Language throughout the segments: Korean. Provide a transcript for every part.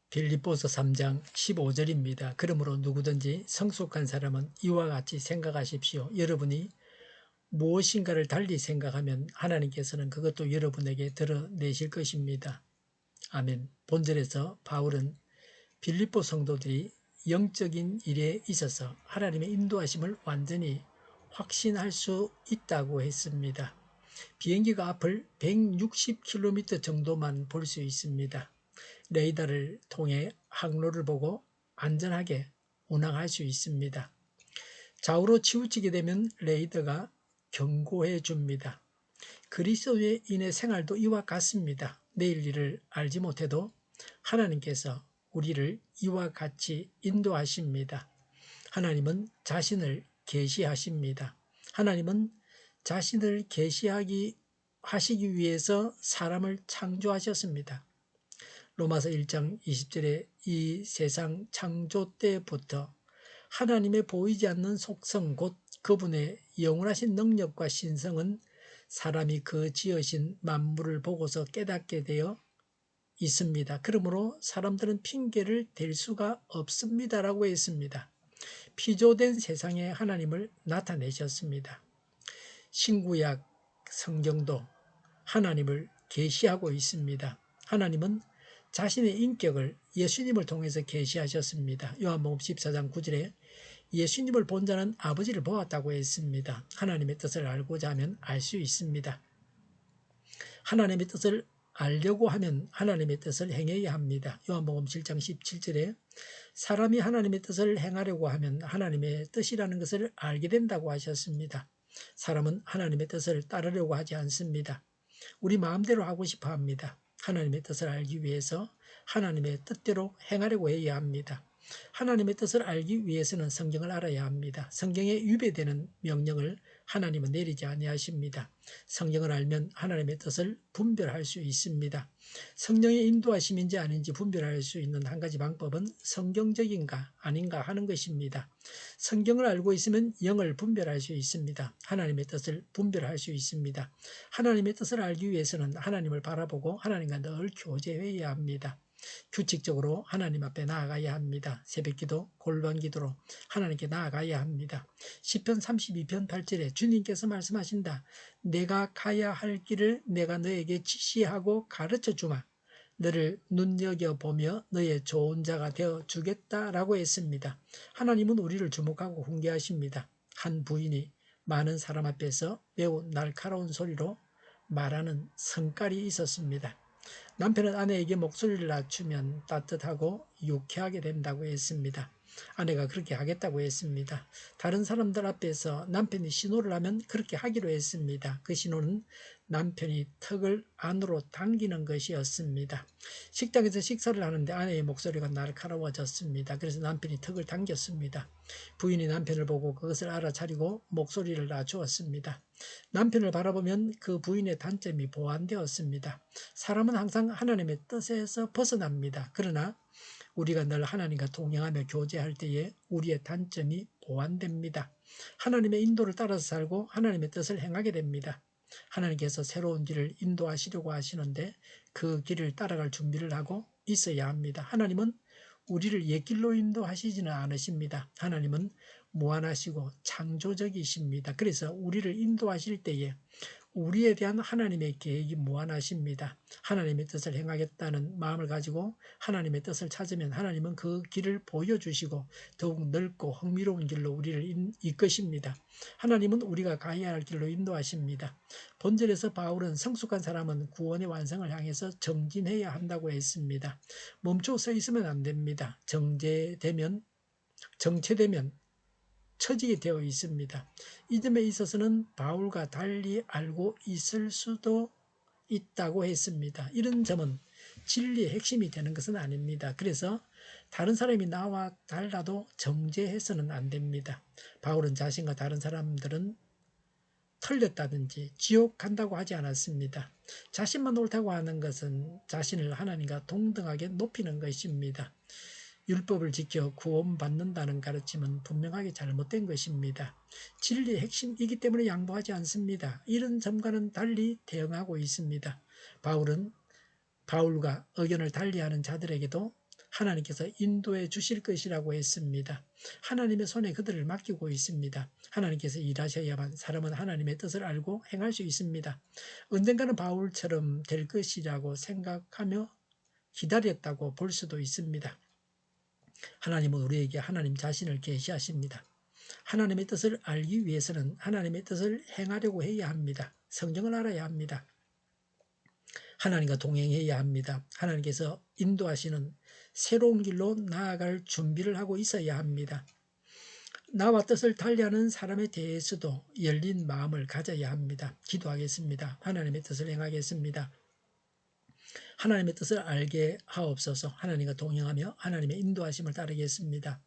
빌립보서 3장 15절입니다. 그러므로 누구든지 성숙한 사람은 이와 같이 생각하십시오. 여러분이 무엇인가를 달리 생각하면 하나님께서는 그것도 여러분에게 드러내실 것입니다. 아멘. 본절에서 바울은 빌립보 성도들이 영적인 일에 있어서 하나님의 인도하심을 완전히 확신할 수 있다고 했습니다. 비행기가 앞을 160km 정도만 볼 수 있습니다. 레이더를 통해 항로를 보고 안전하게 운항할 수 있습니다. 좌우로 치우치게 되면 레이더가 경고해 줍니다. 그리스도인의 생활도 이와 같습니다. 내일 일을 알지 못해도 하나님께서 우리를 이와 같이 인도하십니다. 하나님은 자신을 계시하십니다. 하나님은 자신을 하시기 위해서 사람을 창조하셨습니다. 로마서 1장 20절에 이 세상 창조 때부터 하나님의 보이지 않는 속성 곧 그분의 영원하신 능력과 신성은 사람이 그 지으신 만물을 보고서 깨닫게 되어 있습니다. 그러므로 사람들은 핑계를 댈 수가 없습니다라고 했습니다. 피조된 세상에 하나님을 나타내셨습니다. 신구약 성경도 하나님을 계시하고 있습니다. 하나님은 자신의 인격을 예수님을 통해서 계시하셨습니다. 요한복음 14장 9절에 예수님을 본 자는 아버지를 보았다고 했습니다. 하나님의 뜻을 알고자 하면 알 수 있습니다. 하나님의 뜻을 알려고 하면 하나님의 뜻을 행해야 합니다. 요한복음 7장 17절에 사람이 하나님의 뜻을 행하려고 하면 하나님의 뜻이라는 것을 알게 된다고 하셨습니다. 사람은 하나님의 뜻을 따르려고 하지 않습니다. 우리 마음대로 하고 싶어 합니다. 하나님의 뜻을 알기 위해서 하나님의 뜻대로 행하려고 해야 합니다. 하나님의 뜻을 알기 위해서는 성경을 알아야 합니다. 성경에 위배되는 명령을 하나님은 내리지 아니하십니다. 성경을 알면 하나님의 뜻을 분별할 수 있습니다. 성령의 인도하심인지 아닌지 분별할 수 있는 한 가지 방법은 성경적인가 아닌가 하는 것입니다. 성경을 알고 있으면 영을 분별할 수 있습니다. 하나님의 뜻을 분별할 수 있습니다. 하나님의 뜻을 알기 위해서는 하나님을 바라보고 하나님과 늘 교제해야 합니다. 규칙적으로 하나님 앞에 나아가야 합니다. 새벽기도, 골방기도로 하나님께 나아가야 합니다. 시편 32편 8절에 주님께서 말씀하신다. 내가 가야 할 길을 내가 너에게 지시하고 가르쳐 주마. 너를 눈여겨보며 너의 좋은 자가 되어 주겠다라고 했습니다. 하나님은 우리를 주목하고 훈계하십니다. 한 부인이 많은 사람 앞에서 매우 날카로운 소리로 말하는 성깔이 있었습니다. 남편은 아내에게 목소리를 낮추면 따뜻하고 유쾌하게 된다고 했습니다. 아내가 그렇게 하겠다고 했습니다. 다른 사람들 앞에서 남편이 신호를 하면 그렇게 하기로 했습니다. 그 신호는 남편이 턱을 안으로 당기는 것이었습니다. 식당에서 식사를 하는데 아내의 목소리가 날카로워졌습니다. 그래서 남편이 턱을 당겼습니다. 부인이 남편을 보고 그것을 알아차리고 목소리를 낮추었습니다. 남편을 바라보면 그 부인의 단점이 보완되었습니다. 사람은 항상 하나님의 뜻에서 벗어납니다. 그러나 우리가 늘 하나님과 동행하며 교제할 때에 우리의 단점이 보완됩니다. 하나님의 인도를 따라서 살고 하나님의 뜻을 행하게 됩니다. 하나님께서 새로운 길을 인도하시려고 하시는데 그 길을 따라갈 준비를 하고 있어야 합니다. 하나님은 우리를 옛길로 인도하시지는 않으십니다. 하나님은 무한하시고 창조적이십니다. 그래서 우리를 인도하실 때에 우리에 대한 하나님의 계획이 무한하십니다. 하나님의 뜻을 행하겠다는 마음을 가지고 하나님의 뜻을 찾으면 하나님은 그 길을 보여주시고 더욱 넓고 흥미로운 길로 우리를 이끄십니다. 하나님은 우리가 가야 할 길로 인도하십니다. 본절에서 바울은 성숙한 사람은 구원의 완성을 향해서 정진해야 한다고 했습니다. 멈춰 서 있으면 안 됩니다. 정체되면 처지게 되어 있습니다. 이 점에 있어서는 바울과 달리 알고 있을 수도 있다고 했습니다. 이런 점은 진리의 핵심이 되는 것은 아닙니다. 그래서 다른 사람이 나와 달라도 정죄해서는 안 됩니다. 바울은 자신과 다른 사람들은 틀렸다든지 지옥 간다고 하지 않았습니다. 자신만 옳다고 하는 것은 자신을 하나님과 동등하게 높이는 것입니다. 율법을 지켜 구원받는다는 가르침은 분명하게 잘못된 것입니다. 진리의 핵심이기 때문에 양보하지 않습니다. 이런 점과는 달리 대응하고 있습니다. 바울과 의견을 달리하는 자들에게도 하나님께서 인도해 주실 것이라고 했습니다. 하나님의 손에 그들을 맡기고 있습니다. 하나님께서 일하셔야만 사람은 하나님의 뜻을 알고 행할 수 있습니다. 언젠가는 바울처럼 될 것이라고 생각하며 기다렸다고 볼 수도 있습니다. 하나님은 우리에게 하나님 자신을 계시하십니다. 하나님의 뜻을 알기 위해서는 하나님의 뜻을 행하려고 해야 합니다. 성경을 알아야 합니다. 하나님과 동행해야 합니다. 하나님께서 인도하시는 새로운 길로 나아갈 준비를 하고 있어야 합니다. 나와 뜻을 달리하는 사람에 대해서도 열린 마음을 가져야 합니다. 기도하겠습니다. 하나님의 뜻을 행하겠습니다. 하나님의 뜻을 알게 하옵소서. 하나님과 동행하며 하나님의 인도하심을 따르겠습니다.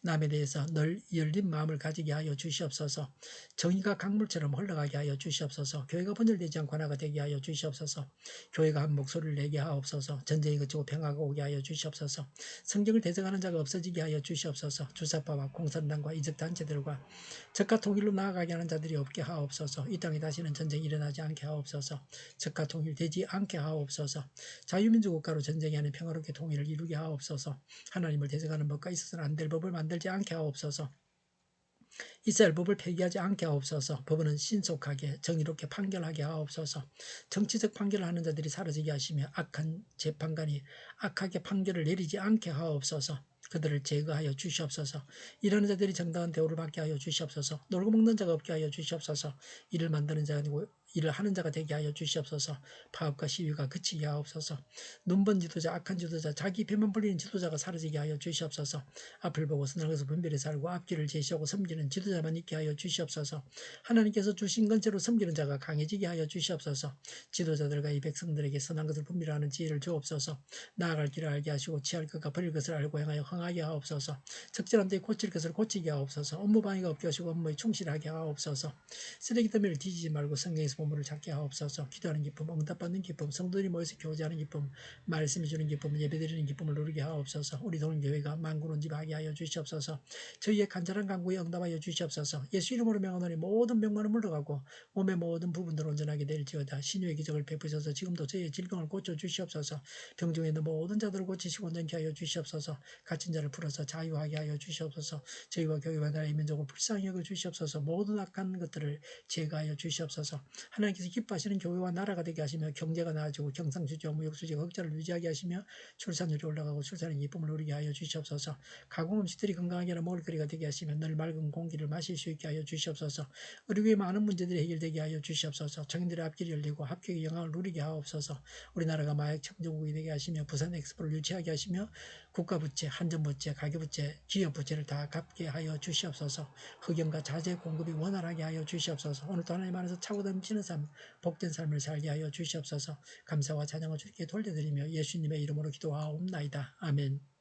남에 대해서 늘 열린 마음을 가지게 하여 주시옵소서. 정의가 강물처럼 흘러가게 하여 주시옵소서. 교회가 분열되지 않고 하나가 되게 하여 주시옵소서. 교회가 한 목소리를 내게 하옵소서. 전쟁이 그치고 평화가 오게 하여 주시옵소서. 성경을 대적하는 자가 없어지게 하여 주시옵소서. 주사파와 공산당과 이적단체들과 적과 통일로 나아가게 하는 자들이 없게 하옵소서. 이 땅에 다시는 전쟁이 일어나지 않게 하옵소서. 적과 통일되지 않게 하옵소서. 자유민주 국가로 전쟁이 아닌 평화롭게 통일을 이루게 하옵소서. 하나님을 대적하는 법과 있어서는 안 될 법을 만들지 않게 하옵소서. 이스라엘 법을 폐기하지 않게 하옵소서. 법은 신속하게 정의롭게 판결하게 하옵소서. 정치적 판결을 하는 자들이 사라지게 하시며 악한 재판관이 악하게 판결을 내리지 않게 하옵소서. 그들을 제거하여 주시옵소서. 일하는 자들이 정당한 대우를 받게 하여 주시옵소서. 놀고 먹는 자가 없게 하여 주시옵소서. 일을 만드는 자가 아니고 일을 하는 자가 되게 하여 주시옵소서. 파업과 시위가 그치게 하옵소서. 눈먼 지도자, 악한 지도자, 자기 배만 불리는 지도자가 사라지게 하여 주시옵소서. 앞을 보고 선을 것을 분별해 살고 앞길을 제시하고 섬기는 지도자만 있게 하여 주시옵소서. 하나님께서 주신 건체로 섬기는 자가 강해지게 하여 주시옵소서. 지도자들과 이 백성들에게 선한 것을 분별하는 지혜를 주옵소서. 나아갈 길을 알게 하시고 취할 것과 버릴 것을 알고 행하여 흥하게 하옵소서. 적절한 때에 고칠 것을 고치게 하옵소서. 업무 방해가 없게 하시고 업무에 충실하게 하옵소서. 쓰레기 더미를 뒤지지 말고 성경에서 보물을 찾게 하옵소서. 기도하는 기쁨, 응답받는 기쁨, 성도들이 모여서 교제하는 기쁨, 말씀해 주는 기쁨, 예배드리는 기쁨을 누리게 하옵소서. 우리 동교회가 만군온 집 하게 하여 주시옵소서. 저희의 간절한 간구에 응답하여 주시옵소서. 예수 이름으로 명하노니 모든 병만은 물러가고 몸의 모든 부분들 온전하게 될지어다. 신유의 기적을 베푸셔서 지금도 저희의 질병을 고쳐 주시옵소서. 병중에 있는 모든 자들을 고치시고 온전케 하여 주시옵소서. 갇힌 자를 풀어서 자유하게 하여 주시옵소서. 저희와 교회와 나라의 민족을 불쌍히 여겨 주시옵소서. 모든 악한 것들을 제거하여 주시옵소서. 하나님께서 기뻐하시는 교회와 나라가 되게 하시며 경제가 나아지고 경상수지와 무역수지가 흑자를 유지하게 하시며 출산율이 올라가고 출산의 기쁨을 누리게 하여 주시옵소서. 가공 음식들이 건강하게 하는 먹을거리가 되게 하시며 늘 맑은 공기를 마실 수 있게 하여 주시옵소서. 의료의 많은 문제들이 해결되게 하여 주시옵소서. 청인들의 앞길이 열리고 합격의 영광을 누리게 하옵소서. 우리나라가 마약 청정국이 되게 하시며 부산 엑스포를 유치하게 하시며 국가부채, 한전부채, 가계부채, 기업부채를 다 갚게 하여 주시옵소서. 흑연과 자재 공급이 원활하게 하여 주시옵소서. 오늘도 하나님 안에서 차고 넘치는 삶, 복된 삶을 살게 하여 주시옵소서. 감사와 찬양을 주께 돌려드리며 예수님의 이름으로 기도하옵나이다. 아멘.